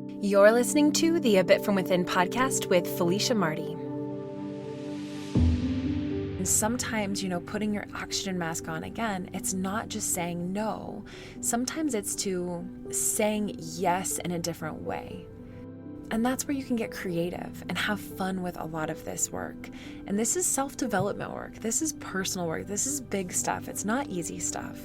You're listening to the A Bit From Within podcast with Felicia Marty. And sometimes, putting your oxygen mask on, again, it's not just saying no. Sometimes it's to saying yes in a different way. And that's where you can get creative and have fun with a lot of this work. And this is self-development work. This is personal work. This is big stuff. It's not easy stuff.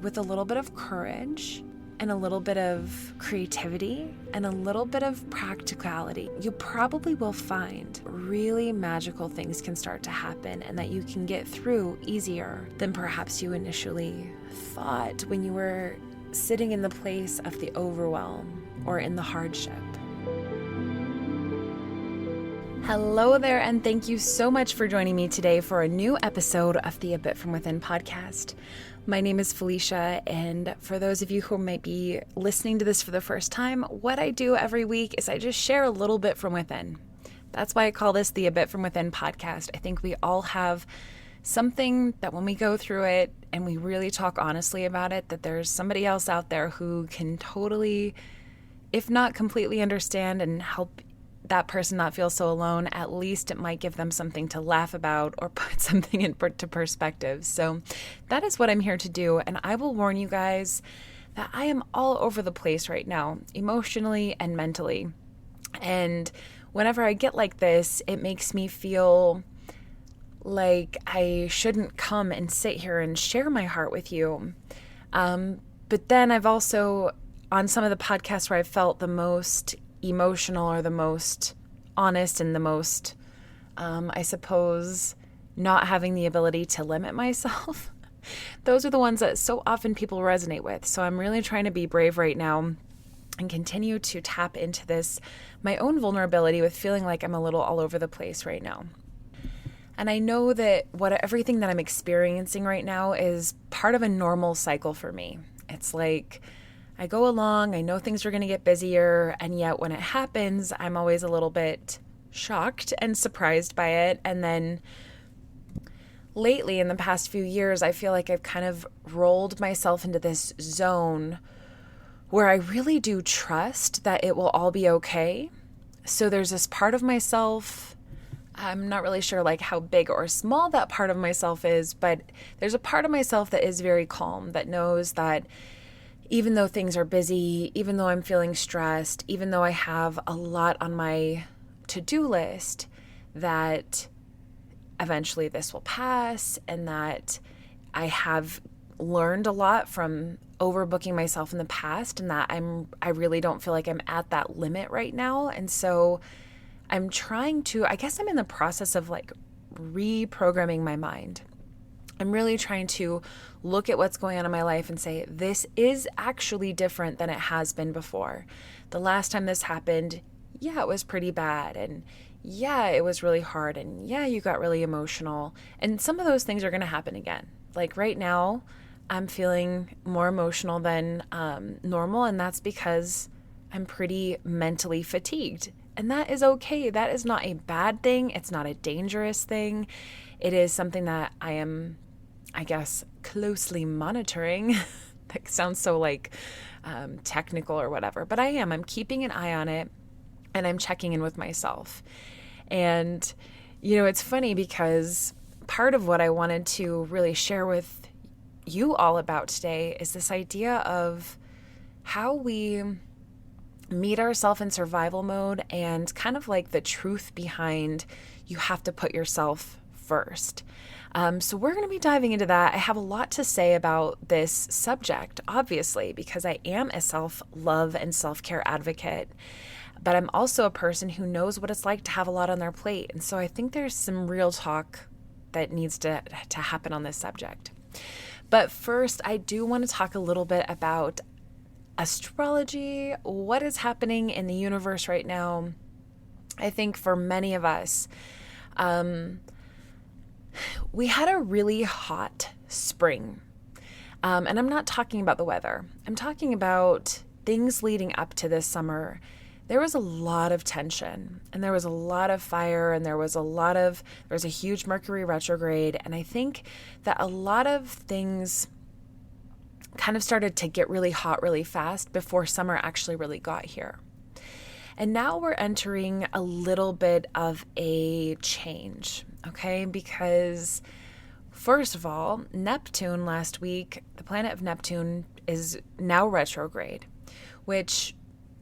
With a little bit of courage and a little bit of creativity and a little bit of practicality, you probably will find really magical things can start to happen and that you can get through easier than perhaps you initially thought when you were sitting in the place of the overwhelm or in the hardship. Hello there, and thank you so much for joining me today for a new episode of the A Bit From Within podcast. My name is Felicia, and for those of you who might be listening to this for the first time, what I do every week is I just share a little bit from within. That's why I call this the A Bit From Within podcast. I think we all have something that when we go through it and we really talk honestly about it, that there's somebody else out there who can totally, if not completely understand and help that person not feel so alone. At least it might give them something to laugh about or put something into perspective. So that is what I'm here to do. And I will warn you guys that I am all over the place right now, emotionally and mentally. And whenever I get like this, it makes me feel like I shouldn't come and sit here and share my heart with you. But then I've also, on some of the podcasts where I've felt the most emotional or the most honest and the most, I suppose, not having the ability to limit myself, those are the ones that so often people resonate with. So I'm really trying to be brave right now and continue to tap into this, my own vulnerability with feeling like I'm a little all over the place right now. And I know that everything that I'm experiencing right now is part of a normal cycle for me. It's like I go along, I know things are going to get busier, and yet when it happens, I'm always a little bit shocked and surprised by it. And then lately, in the past few years, I feel like I've kind of rolled myself into this zone where I really do trust that it will all be okay. So there's this part of myself, I'm not really sure like how big or small that part of myself is, but there's a part of myself that is very calm, that knows that even though things are busy, even though I'm feeling stressed, even though I have a lot on my to-do list, that eventually this will pass and that I have learned a lot from overbooking myself in the past and that I really don't feel like I'm at that limit right now. And so I'm trying to, I guess I'm in the process of like reprogramming my mind. I'm really trying to look at what's going on in my life and say, this is actually different than it has been before. The last time this happened, yeah, it was pretty bad. And yeah, it was really hard. And yeah, you got really emotional. And some of those things are going to happen again. Like right now, I'm feeling more emotional than normal. And that's because I'm pretty mentally fatigued. And that is okay. That is not a bad thing. It's not a dangerous thing. It is something that I am, I guess, closely monitoring. That sounds so like technical or whatever, but I'm keeping an eye on it and I'm checking in with myself. And, it's funny because part of what I wanted to really share with you all about today is this idea of how we meet ourselves in survival mode and kind of like the truth behind you have to put yourself first. So we're going to be diving into that. I have a lot to say about this subject, obviously, because I am a self-love and self-care advocate, but I'm also a person who knows what it's like to have a lot on their plate. And so I think there's some real talk that needs to happen on this subject. But first, I do want to talk a little bit about astrology, what is happening in the universe right now. I think for many of us, we had a really hot spring. And I'm not talking about the weather. I'm talking about things leading up to this summer. There was a lot of tension and there was a lot of fire and there was a huge Mercury retrograde. And I think that a lot of things kind of started to get really hot really fast before summer actually really got here. And now we're entering a little bit of a change, okay? Because first of all, Neptune last week, the planet of Neptune is now retrograde, which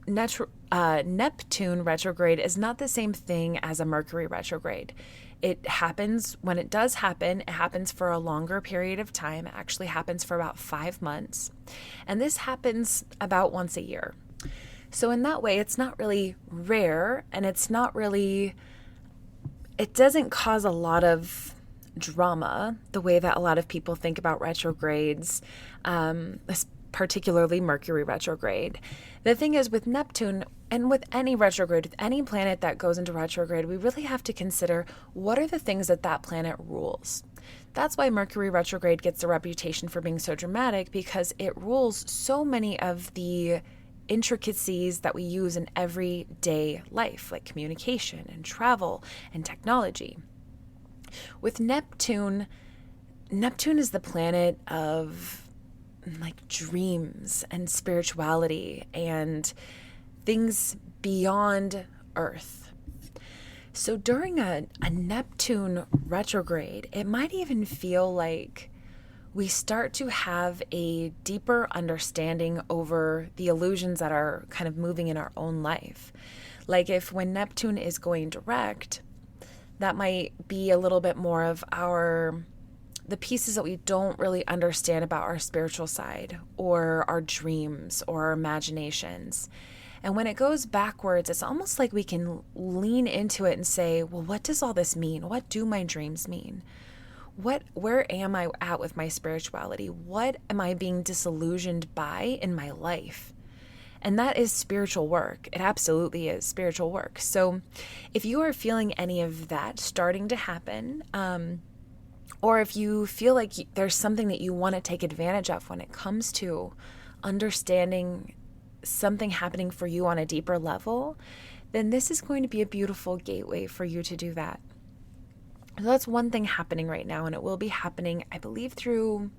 Neptune retrograde is not the same thing as a Mercury retrograde. It happens, when it does happen, it happens for a longer period of time. It actually happens for about 5 months. And this happens about once a year. So in that way, it's not really rare, and it doesn't cause a lot of drama the way that a lot of people think about retrogrades, particularly Mercury retrograde. The thing is, with Neptune and with any retrograde, with any planet that goes into retrograde, we really have to consider what are the things that that planet rules. That's why Mercury retrograde gets the reputation for being so dramatic, because it rules so many of the intricacies that we use in everyday life, like communication and travel and technology. With Neptune is the planet of like dreams and spirituality and things beyond Earth. So during a Neptune retrograde, it might even feel like we start to have a deeper understanding over the illusions that are kind of moving in our own life. Like if when Neptune is going direct, that might be a little bit more of the pieces that we don't really understand about our spiritual side or our dreams or our imaginations. And when it goes backwards, it's almost like we can lean into it and say, well, what does all this mean? What do my dreams mean? Where am I at with my spirituality? What am I being disillusioned by in my life? And that is spiritual work. It absolutely is spiritual work. So if you are feeling any of that starting to happen, or if you feel like there's something that you want to take advantage of when it comes to understanding something happening for you on a deeper level, then this is going to be a beautiful gateway for you to do that. So that's one thing happening right now, and it will be happening, I believe, through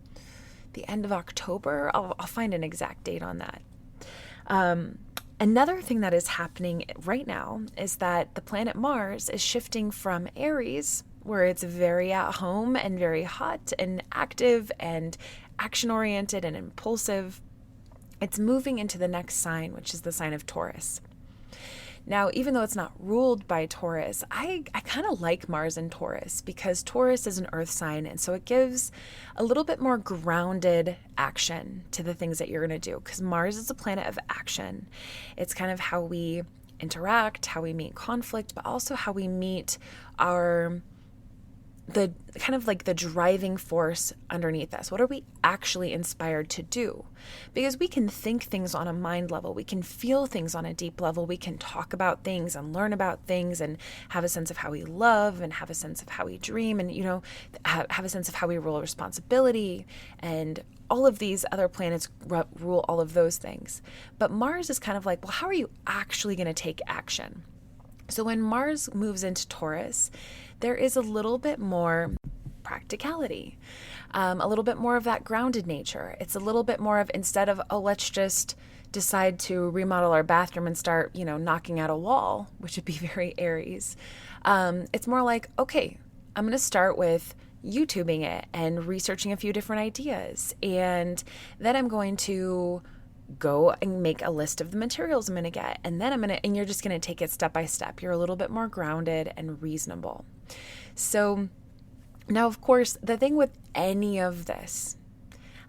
the end of October. I'll find an exact date on that. Another thing that is happening right now is that the planet Mars is shifting from Aries, where it's very at home and very hot and active and action-oriented and impulsive. It's moving into the next sign, which is the sign of Taurus. Now, even though it's not ruled by Taurus, I kind of like Mars in Taurus, because Taurus is an earth sign, and so it gives a little bit more grounded action to the things that you're going to do, because Mars is a planet of action. It's kind of how we interact, how we meet conflict, but also how we meet the kind of like the driving force underneath us. What are we actually inspired to do? Because we can think things on a mind level, we can feel things on a deep level, we can talk about things and learn about things and have a sense of how we love and have a sense of how we dream and, have a sense of how we rule responsibility, and all of these other planets rule all of those things. But Mars is kind of like, well, how are you actually going to take action? So when Mars moves into Taurus, there is a little bit more practicality, a little bit more of that grounded nature. It's a little bit more of, instead of, oh, let's just decide to remodel our bathroom and start, knocking out a wall, which would be very Aries. It's more like, okay, I'm going to start with YouTubing it and researching a few different ideas. And then I'm going to go and make a list of the materials I'm going to get. And then and you're just going to take it step by step. You're a little bit more grounded and reasonable. So now, of course, the thing with any of this,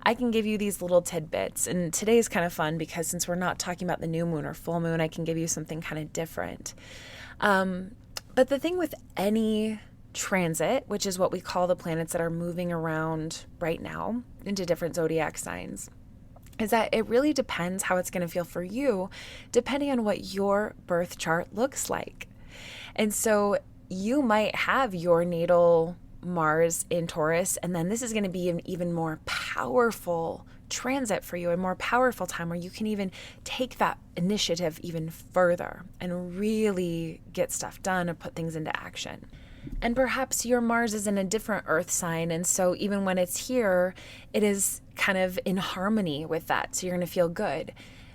I can give you these little tidbits. And today is kind of fun because since we're not talking about the new moon or full moon, I can give you something kind of different. But the thing with any transit, which is what we call the planets that are moving around right now into different zodiac signs, is that it really depends how it's going to feel for you, depending on what your birth chart looks like. And so you might have your natal Mars in Taurus, and then this is going to be an even more powerful transit for you, a more powerful time where you can even take that initiative even further and really get stuff done and put things into action. And perhaps your Mars is in a different earth sign. And so even when it's here, it is kind of in harmony with that. So you're going to feel good.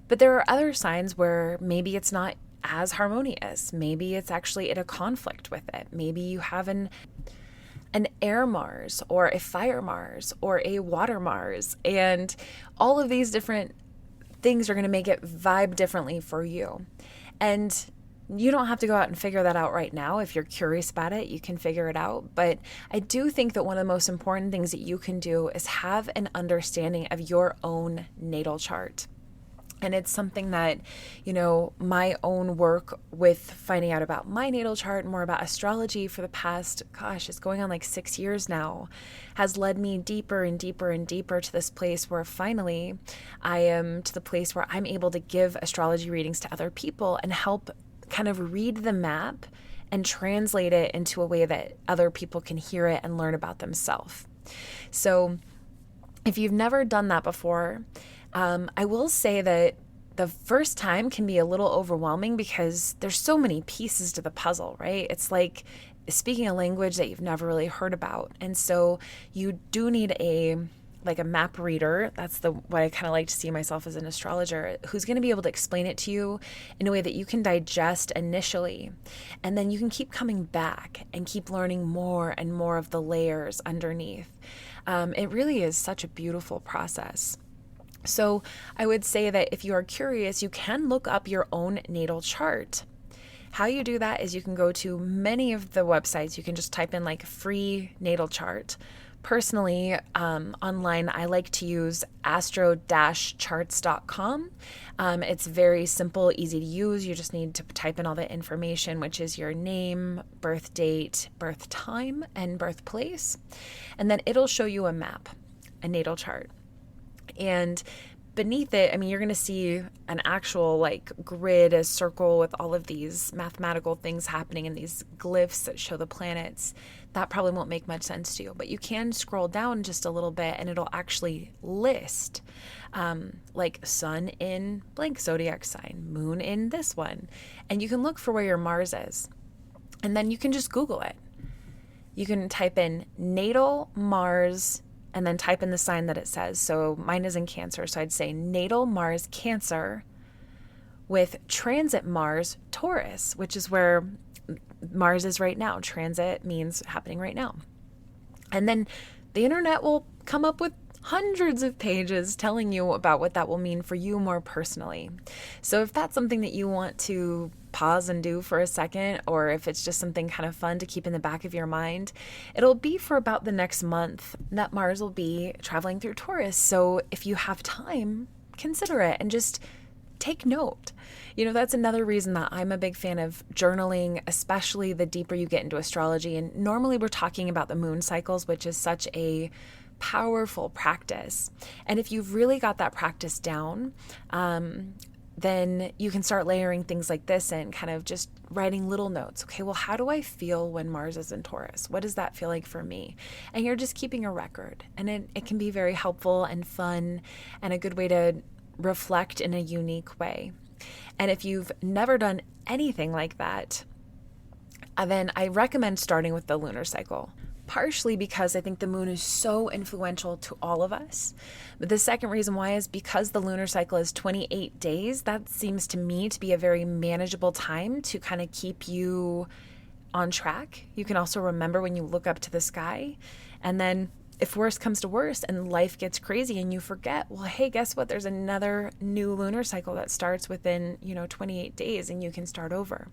But there are other signs where maybe it's not as harmonious. Maybe it's actually in a conflict with it. Maybe you have an air Mars or a fire Mars or a water Mars. And all of these different things are going to make it vibe differently for you. And you don't have to go out and figure that out right now. If you're curious about it, you can figure it out. But I do think that one of the most important things that you can do is have an understanding of your own natal chart. And it's something that, my own work with finding out about my natal chart, more about astrology for the past, it's going on like 6 years now, has led me deeper and deeper and deeper to this place where finally I am to the place where I'm able to give astrology readings to other people and help kind of read the map and translate it into a way that other people can hear it and learn about themselves. So if you've never done that before, I will say that the first time can be a little overwhelming because there's so many pieces to the puzzle, right? It's like speaking a language that you've never really heard about. And so you do need a map reader. That's what I kind of like to see myself as an astrologer, who's going to be able to explain it to you in a way that you can digest initially. And then you can keep coming back and keep learning more and more of the layers underneath. It really is such a beautiful process. So I would say that if you are curious, you can look up your own natal chart. How you do that is you can go to many of the websites. You can just type in free natal chart. Personally, online, I like to use astro-charts.com. It's very simple, easy to use. You just need to type in all the information, which is your name, birth date, birth time, and birthplace. And then it'll show you a map, a natal chart. And beneath it, you're going to see an actual grid, a circle with all of these mathematical things happening and these glyphs that show the planets. That probably won't make much sense to you, but you can scroll down just a little bit and it'll actually list sun in blank zodiac sign, moon in this one. And you can look for where your Mars is. And then you can just Google it. You can type in natal Mars and then type in the sign that it says. So mine is in Cancer. So I'd say natal Mars Cancer with transit Mars Taurus, which is where Mars is right now. Transit means happening right now. And then the internet will come up with hundreds of pages telling you about what that will mean for you more personally. So if that's something that you want to pause and do for a second, or if it's just something kind of fun to keep in the back of your mind, it'll be for about the next month that Mars will be traveling through Taurus. So if you have time, consider it and just take note. That's another reason that I'm a big fan of journaling, especially the deeper you get into astrology. And normally we're talking about the moon cycles, which is such a powerful practice. And if you've really got that practice down, then you can start layering things like this and kind of just writing little notes. Okay, well, how do I feel when Mars is in Taurus? What does that feel like for me? And you're just keeping a record. And it can be very helpful and fun and a good way to reflect in a unique way. And if you've never done anything like that, then I recommend starting with the lunar cycle. Partially because I think the moon is so influential to all of us. But the second reason why is because the lunar cycle is 28 days. That seems to me to be a very manageable time to kind of keep you on track. You can also remember when you look up to the sky. And then if worse comes to worse and life gets crazy and you forget, well, hey, guess what? There's another new lunar cycle that starts within, 28 days and you can start over.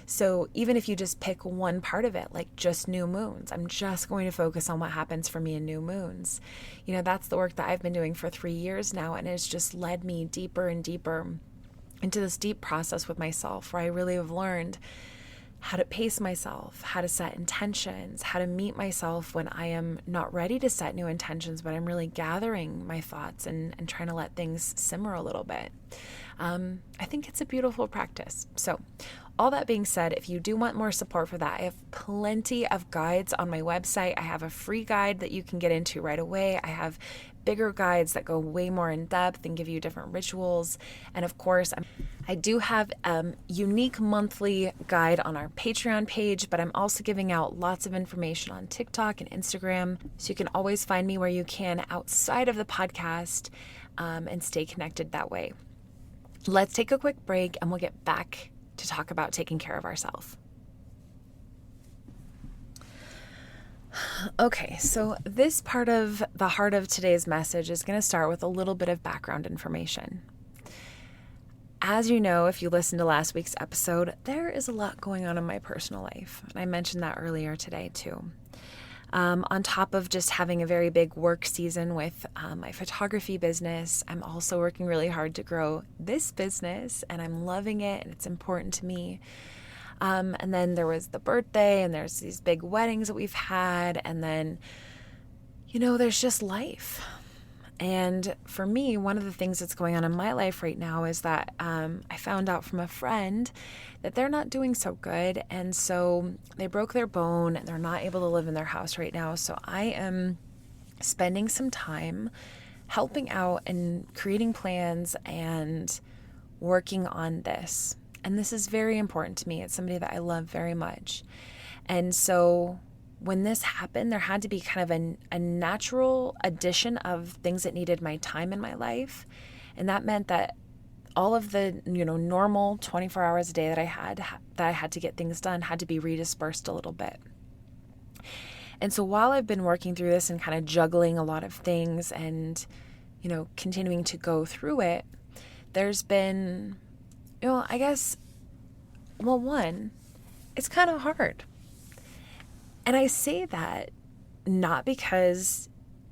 So even if you just pick one part of it, like just new moons, I'm just going to focus on what happens for me in new moons. That's the work that I've been doing for 3 years now. And it's just led me deeper and deeper into this deep process with myself where I really have learned how to pace myself, how to set intentions, how to meet myself when I am not ready to set new intentions, but I'm really gathering my thoughts and trying to let things simmer a little bit. I think it's a beautiful practice. So all that being said, if you do want more support for that, I have plenty of guides on my website. I have a free guide that you can get into right away. I have bigger guides that go way more in depth and give you different rituals. And of course, I do have a unique monthly guide on our Patreon page, but I'm also giving out lots of information on TikTok and Instagram. So you can always find me where you can outside of the podcast and stay connected that way. Let's take a quick break and we'll get back to talk about taking care of ourselves. Okay, so this part of the heart of today's message is going to start with a little bit of background information. As you know, if you listened to last week's episode, there is a lot going on in my personal life. And I mentioned that earlier today too. On top of just having a very big work season with my photography business, I'm also working really hard to grow this business, and I'm loving it, and it's important to me. And then there was the birthday, and there's these big weddings that we've had, and then, there's just life. And for me, one of the things that's going on in my life right now is that I found out from a friend that they're not doing so good, and so they broke their bone, and they're not able to live in their house right now. So I am spending some time helping out and creating plans and working on this. And this is very important to me. It's somebody that I love very much. And so when this happened, there had to be kind of a natural addition of things that needed my time in my life. And that meant that all of the, normal 24 hours a day that I had to get things done had to be redispersed a little bit. And so while I've been working through this and kind of juggling a lot of things and, continuing to go through it, there's been, one, it's kind of hard. And I say that not because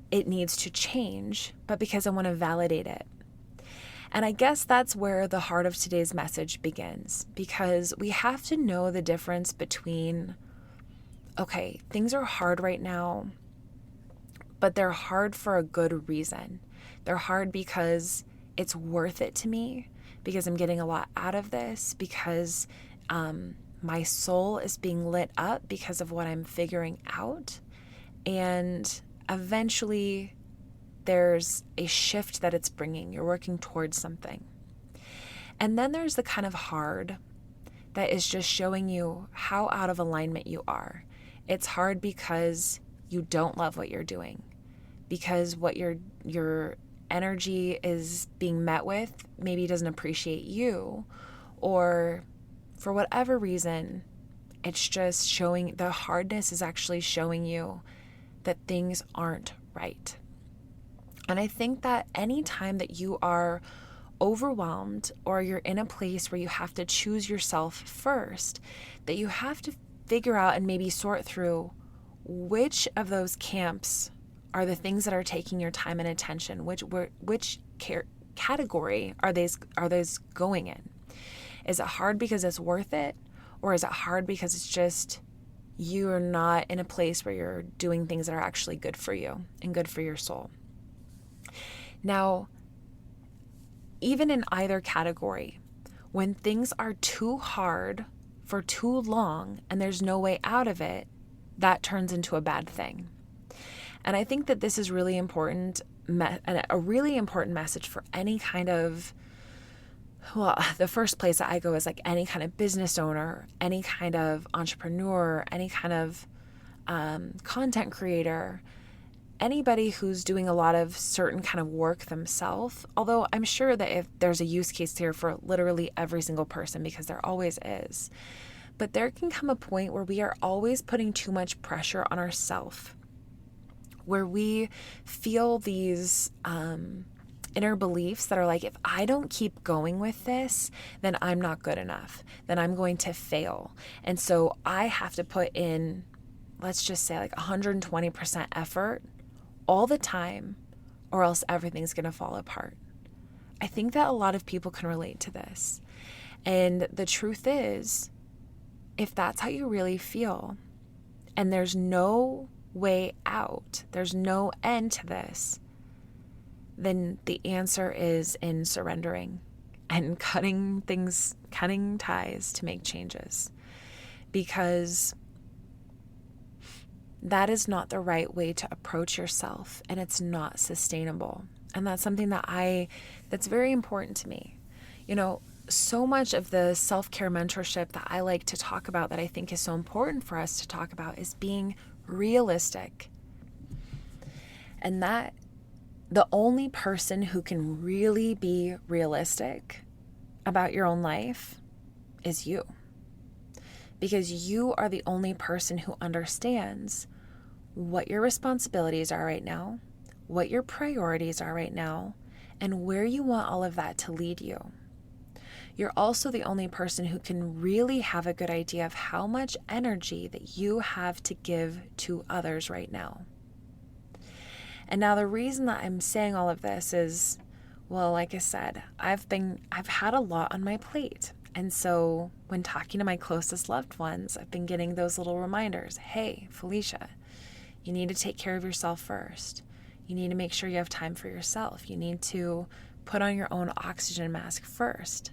it needs to change, but because I want to validate it. And I guess that's where the heart of today's message begins, because we have to know the difference between, okay, things are hard right now, but they're hard for a good reason. They're hard because it's worth it to me, because I'm getting a lot out of this, because my soul is being lit up because of what I'm figuring out. And eventually there's a shift that it's bringing. You're working towards something. And then there's the kind of hard that is just showing you how out of alignment you are. It's hard because you don't love what you're doing, because what your energy is being met with maybe doesn't appreciate you, or for whatever reason, it's just showing, the hardness is actually showing you that things aren't right. And I think that any time that you are overwhelmed or you're in a place where you have to choose yourself first, that you have to figure out and maybe sort through which of those camps are the things that are taking your time and attention, which category are those going in? Is it hard because it's worth it? Or is it hard because it's just you're not in a place where you're doing things that are actually good for you and good for your soul? Now, even in either category, when things are too hard for too long and there's no way out of it, that turns into a bad thing. And I think that this is really important, a really important message for any kind of, the first place that I go is like any kind of business owner, any kind of entrepreneur, any kind of content creator, anybody who's doing a lot of certain kind of work themselves. Although I'm sure that if there's a use case here for literally every single person, because there always is. But there can come a point where we are always putting too much pressure on ourselves, where we feel these inner beliefs that are like, if I don't keep going with this, then I'm not good enough. Then I'm going to fail. And so I have to put in, let's just say like 120% effort all the time, or else everything's going to fall apart. I think that a lot of people can relate to this. And the truth is, if that's how you really feel, and there's no way out, there's no end to this, then the answer is in surrendering and cutting ties to make changes. Because that is not the right way to approach yourself, and it's not sustainable. And that's something that's very important to me. So much of the self-care mentorship that I like to talk about, that I think is so important for us to talk about, is being realistic. And that the only person who can really be realistic about your own life is you. Because you are the only person who understands what your responsibilities are right now, what your priorities are right now, and where you want all of that to lead you. You're also the only person who can really have a good idea of how much energy that you have to give to others right now. And now the reason that I'm saying all of this is, well, like I said, I've had a lot on my plate. And so when talking to my closest loved ones, I've been getting those little reminders. Hey, Felicia, you need to take care of yourself first. You need to make sure you have time for yourself. You need to put on your own oxygen mask first.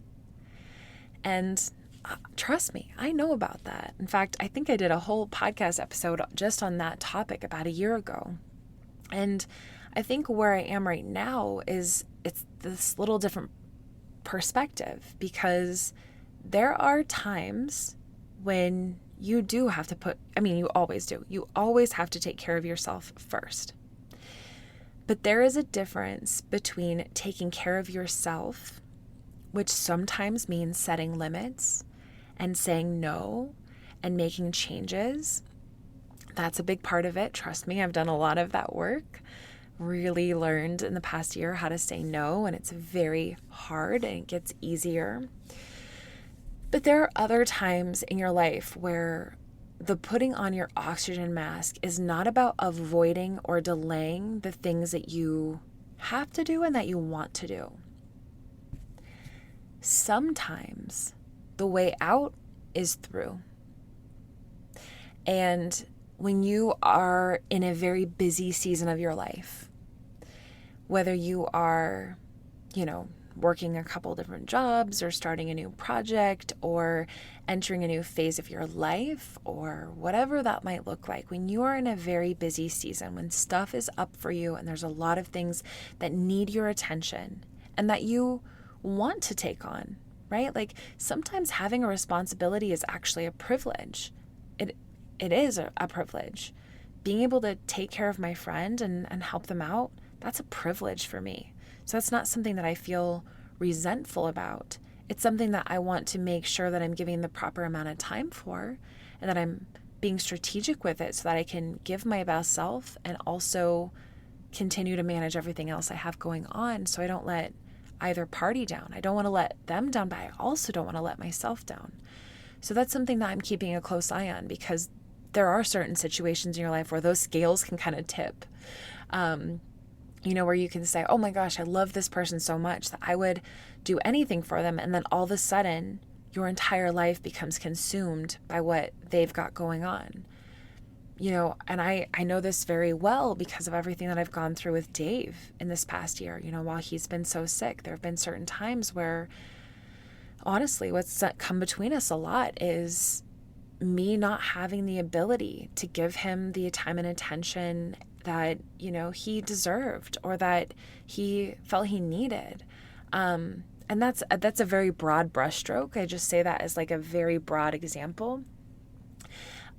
And trust me, I know about that. In fact, I think I did a whole podcast episode just on that topic about a year ago. And I think where I am right now it's this little different perspective, because there are times when you do have to you always do. You always have to take care of yourself first. But there is a difference between taking care of yourself, which sometimes means setting limits and saying no and making changes. That's a big part of it. Trust me, I've done a lot of that work. Really learned in the past year how to say no, and it's very hard and it gets easier. But there are other times in your life where the putting on your oxygen mask is not about avoiding or delaying the things that you have to do and that you want to do. Sometimes the way out is through. And when you are in a very busy season of your life, whether you are, working a couple different jobs or starting a new project or entering a new phase of your life or whatever that might look like, when you are in a very busy season, when stuff is up for you and there's a lot of things that need your attention and that you want to take on, right? Like sometimes having a responsibility is actually a privilege. It is a privilege. Being able to take care of my friend and help them out, that's a privilege for me. So that's not something that I feel resentful about. It's something that I want to make sure that I'm giving the proper amount of time for, and that I'm being strategic with it so that I can give my best self and also continue to manage everything else I have going on, so I don't let either party down. I don't want to let them down, but I also don't want to let myself down. So that's something that I'm keeping a close eye on, because there are certain situations in your life where those scales can kind of tip. Where you can say, oh my gosh, I love this person so much that I would do anything for them. And then all of a sudden, your entire life becomes consumed by what they've got going on. And I know this very well because of everything that I've gone through with Dave in this past year. While he's been so sick, there have been certain times where, honestly, what's come between us a lot is me not having the ability to give him the time and attention that, he deserved or that he felt he needed. And that's a very broad brushstroke. I just say that as like a very broad example.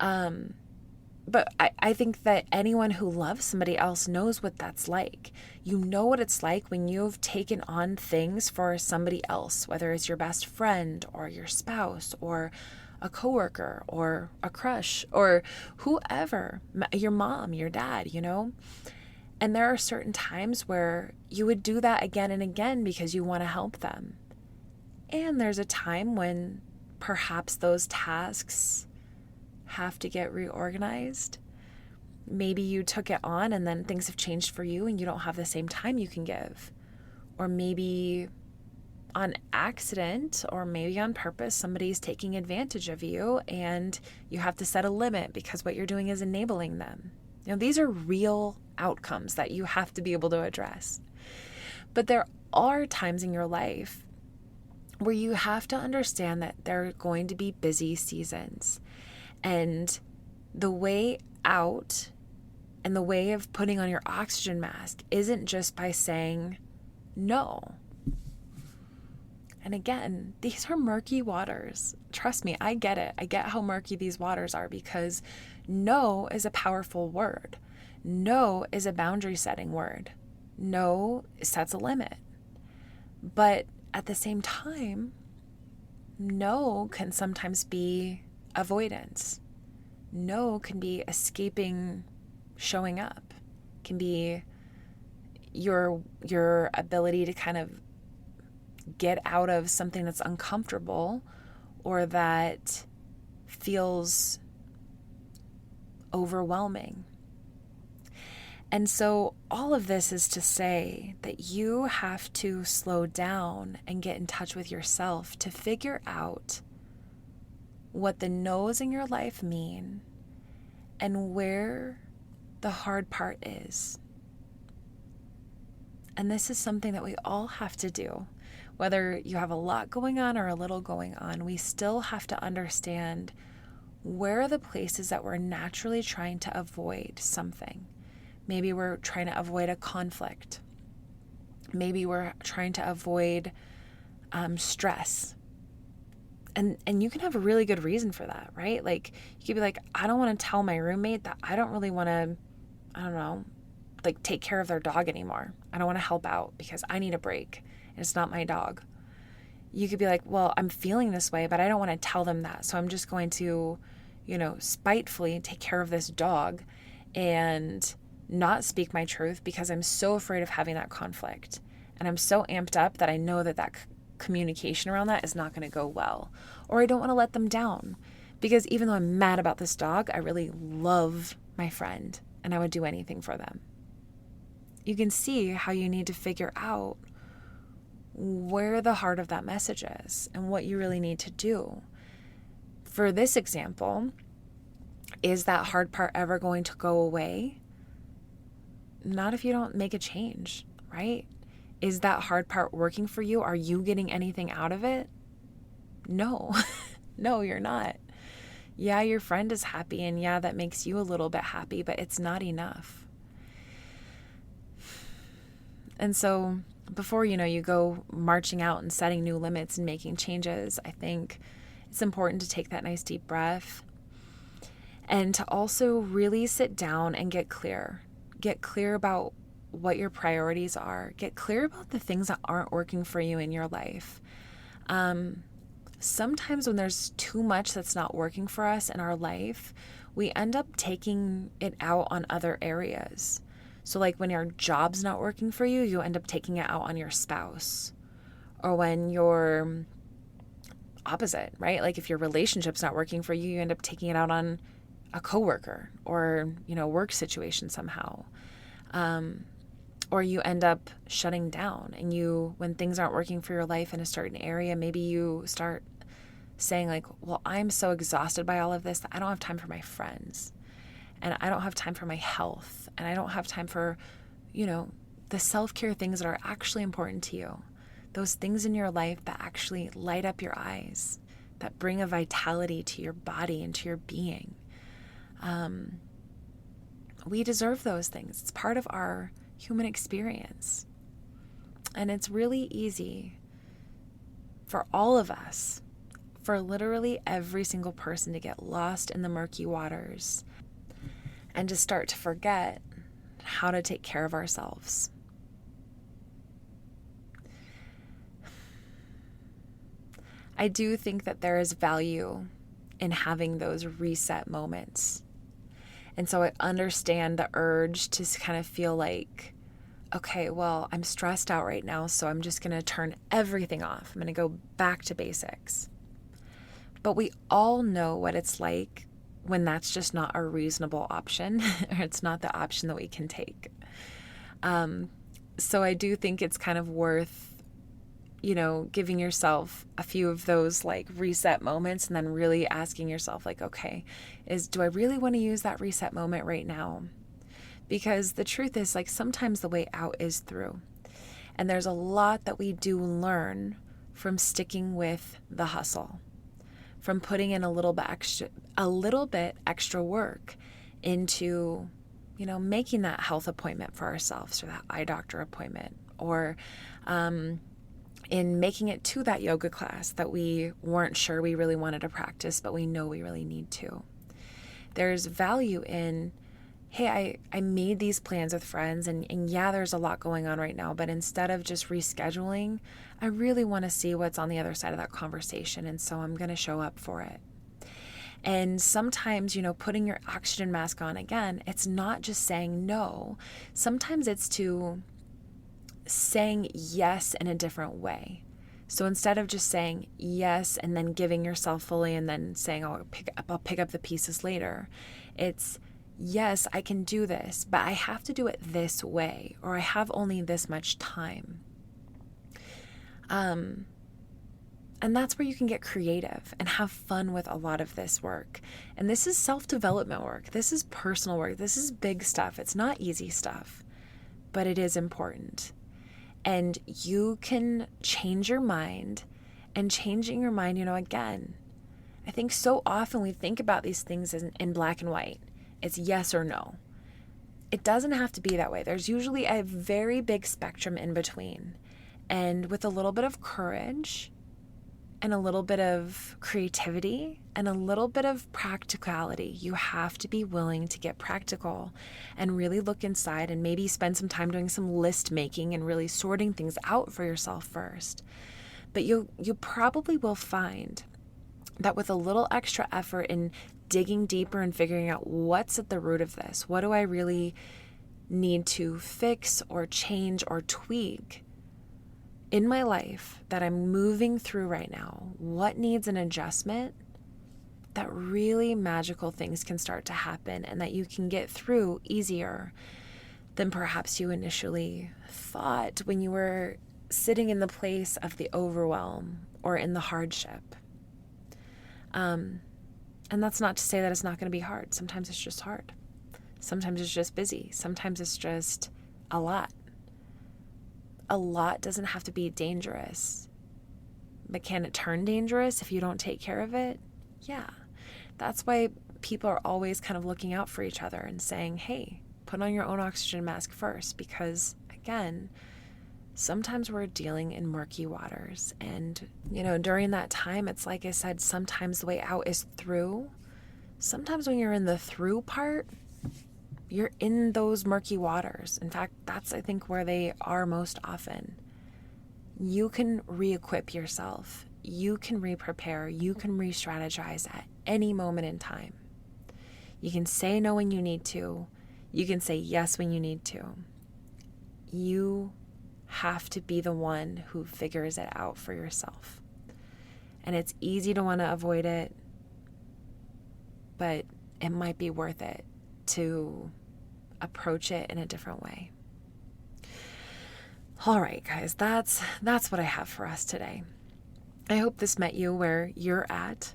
But I think that anyone who loves somebody else knows what that's like. You know what it's like when you've taken on things for somebody else, whether it's your best friend or your spouse or a coworker or a crush or whoever, your mom, your dad, And there are certain times where you would do that again and again because you want to help them. And there's a time when perhaps those tasks have to get reorganized. Maybe you took it on and then things have changed for you and you don't have the same time you can give. Or maybe on accident or maybe on purpose, somebody's taking advantage of you and you have to set a limit because what you're doing is enabling them. These are real outcomes that you have to be able to address. But there are times in your life where you have to understand that there are going to be busy seasons. And the way out, and the way of putting on your oxygen mask isn't just by saying no. And again, these are murky waters. Trust me, I get it. I get how murky these waters are, because no is a powerful word. No is a boundary setting word. No sets a limit. But at the same time, no can sometimes be avoidance. No can be escaping showing up. Can be your ability to kind of get out of something that's uncomfortable or that feels overwhelming. And so all of this is to say that you have to slow down and get in touch with yourself to figure out what the no's in your life mean and where the hard part is. And this is something that we all have to do. Whether you have a lot going on or a little going on, we still have to understand where are the places that we're naturally trying to avoid something. Maybe we're trying to avoid a conflict. Maybe we're trying to avoid stress. And you can have a really good reason for that, right? Like, you could be like, I don't want to tell my roommate that I don't really want to, like take care of their dog anymore. I don't want to help out because I need a break and it's not my dog. You could be like, well, I'm feeling this way, but I don't want to tell them that. So I'm just going to, spitefully take care of this dog and not speak my truth because I'm so afraid of having that conflict. And I'm so amped up that I know that communication around that is not going to go well. Or I don't want to let them down because even though I'm mad about this dog, I really love my friend and I would do anything for them. You can see how you need to figure out where the heart of that message is and what you really need to do. For this example, is that hard part ever going to go away? Not if you don't make a change, right? Is that hard part working for you? Are you getting anything out of it? No, no, you're not. Yeah, your friend is happy, and yeah, that makes you a little bit happy, but it's not enough. And so before, you go marching out and setting new limits and making changes, I think it's important to take that nice deep breath and to also really sit down and get clear. Get clear about what your priorities are. Get clear about the things that aren't working for you in your life. Sometimes when there's too much that's not working for us in our life, we end up taking it out on other areas. So like when your job's not working for you, you end up taking it out on your spouse. Or when you're opposite, right? Like if your relationship's not working for you, you end up taking it out on a coworker or, work situation somehow. Or you end up shutting down and when things aren't working for your life in a certain area, maybe you start saying like, well, I'm so exhausted by all of this that I don't have time for my friends and I don't have time for my health and I don't have time for, the self-care things that are actually important to you. Those things in your life that actually light up your eyes, that bring a vitality to your body and to your being. We deserve those things. It's part of our human experience. And it's really easy for all of us, for literally every single person to get lost in the murky waters and to start to forget how to take care of ourselves. I do think that there is value in having those reset moments. And so I understand the urge to kind of feel like, okay, well, I'm stressed out right now, so I'm just going to turn everything off. I'm going to go back to basics. But we all know what it's like when that's just not a reasonable option, or it's not the option that we can take. So I do think it's kind of worth, giving yourself a few of those like reset moments and then really asking yourself like, okay, do I really want to use that reset moment right now? Because the truth is like sometimes the way out is through. And there's a lot that we do learn from sticking with the hustle, from putting in a little bit extra work into, making that health appointment for ourselves or that eye doctor appointment, or in making it to that yoga class that we weren't sure we really wanted to practice, but we know we really need to. There's value in, hey, I made these plans with friends and yeah, there's a lot going on right now, but instead of just rescheduling, I really want to see what's on the other side of that conversation. And so I'm going to show up for it. And sometimes, putting your oxygen mask on again, it's not just saying no. Sometimes it's to saying yes in a different way. So instead of just saying yes and then giving yourself fully and then saying, I'll pick up the pieces later, it's yes, I can do this, but I have to do it this way, or I have only this much time. And that's where you can get creative and have fun with a lot of this work. And this is self-development work. This is personal work. This is big stuff. It's not easy stuff, but it is important. And you can change your mind, and changing your mind, again, I think so often we think about these things in black and white. It's yes or no. It doesn't have to be that way. There's usually a very big spectrum in between. And with a little bit of courage and a little bit of creativity and a little bit of practicality, you have to be willing to get practical and really look inside and maybe spend some time doing some list making and really sorting things out for yourself first. But you probably will find that with a little extra effort in digging deeper and figuring out what's at the root of this, what do I really need to fix or change or tweak in my life that I'm moving through right now, what needs an adjustment, that really magical things can start to happen and that you can get through easier than perhaps you initially thought when you were sitting in the place of the overwhelm or in the hardship. And that's not to say that it's not going to be hard. Sometimes it's just hard. Sometimes it's just busy. Sometimes it's just a lot. A lot doesn't have to be dangerous. But can it turn dangerous if you don't take care of it? Yeah. That's why people are always kind of looking out for each other and saying, hey, put on your own oxygen mask first, because again, sometimes we're dealing in murky waters. And, during that time, it's like I said, sometimes the way out is through. Sometimes when you're in the through part, you're in those murky waters. In fact, that's, I think, where they are most often. You can re-equip yourself. You can re-prepare. You can re-strategize at any moment in time. You can say no when you need to. You can say yes when you need to. You have to be the one who figures it out for yourself. And it's easy to want to avoid it, but it might be worth it to approach it in a different way. All right, guys, that's what I have for us today. I hope this met you where you're at.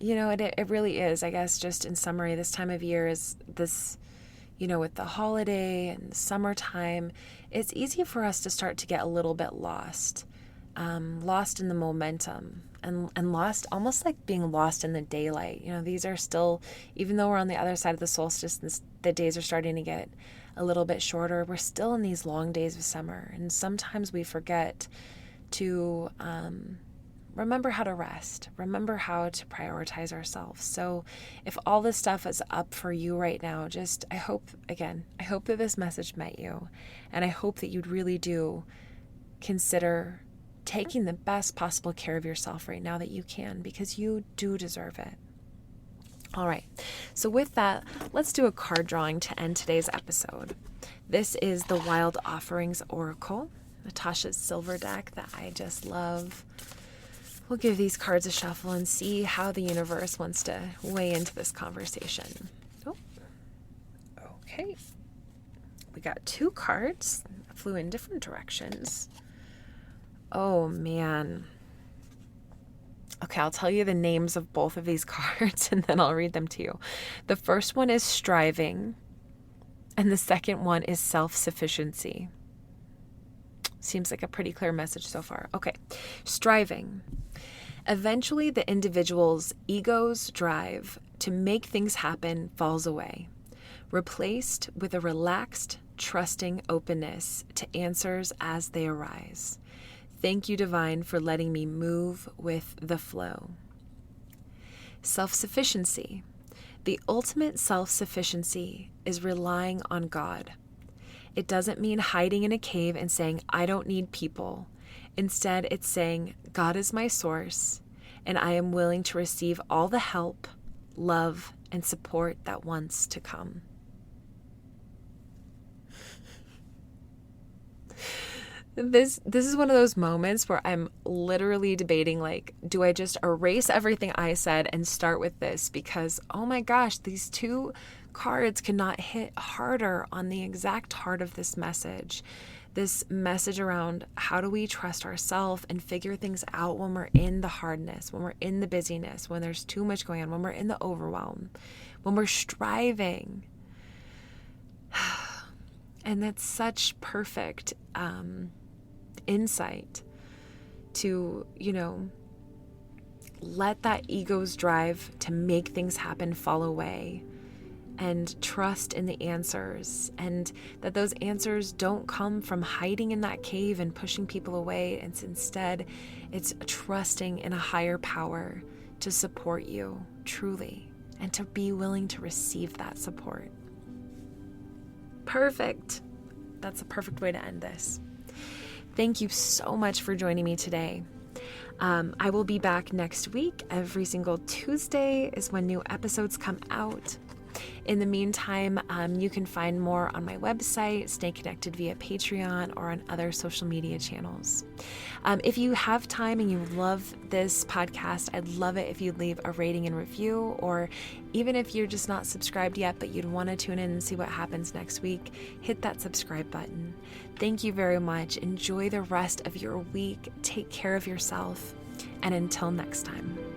It really is, I guess, just in summary, this time of year is this, with the holiday and summertime, it's easy for us to start to get a little bit lost in the momentum and lost, almost like being lost in the daylight. These are still, even though we're on the other side of the solstice, the days are starting to get a little bit shorter, we're still in these long days of summer. And sometimes we forget to remember how to rest, remember how to prioritize ourselves. So if all this stuff is up for you right now, I hope that this message met you. And I hope that you'd really do consider taking the best possible care of yourself right now that you can, because you do deserve it. All right. So with that, let's do a card drawing to end today's episode. This is the Wild Offerings Oracle, Natasha's silver deck that I just love. We'll give these cards a shuffle and see how the universe wants to weigh into this conversation. Oh, okay. We got 2 cards that flew in different directions. Oh, man. Okay, I'll tell you the names of both of these cards and then I'll read them to you. The first one is Striving, and the second one is Self Sufficiency. Seems like a pretty clear message so far. Okay, Striving. Eventually, the individual's ego's drive to make things happen falls away, replaced with a relaxed, trusting openness to answers as they arise. Thank you, Divine, for letting me move with the flow. Self-sufficiency. The ultimate self-sufficiency is relying on God. It doesn't mean hiding in a cave and saying, I don't need people. Instead, it's saying, God is my source, and I am willing to receive all the help, love, and support that wants to come. This is one of those moments where I'm literally debating, like, do I just erase everything I said and start with this? Because, oh my gosh, these two cards cannot hit harder on the exact heart of this message. This message around how do we trust ourselves and figure things out when we're in the hardness, when we're in the busyness, when there's too much going on, when we're in the overwhelm, when we're striving. And that's such perfect insight to, let that ego's drive to make things happen fall away and trust in the answers, and that those answers don't come from hiding in that cave and pushing people away. And instead, it's trusting in a higher power to support you truly and to be willing to receive that support. Perfect. That's a perfect way to end this. Thank you so much for joining me today. I will be back next week. Every single Tuesday is when new episodes come out. In the meantime, you can find more on my website, stay connected via Patreon, or on other social media channels. If you have time and you love this podcast, I'd love it if you'd leave a rating and review, or even if you're just not subscribed yet, but you'd want to tune in and see what happens next week, hit that subscribe button. Thank you very much. Enjoy the rest of your week. Take care of yourself. And until next time.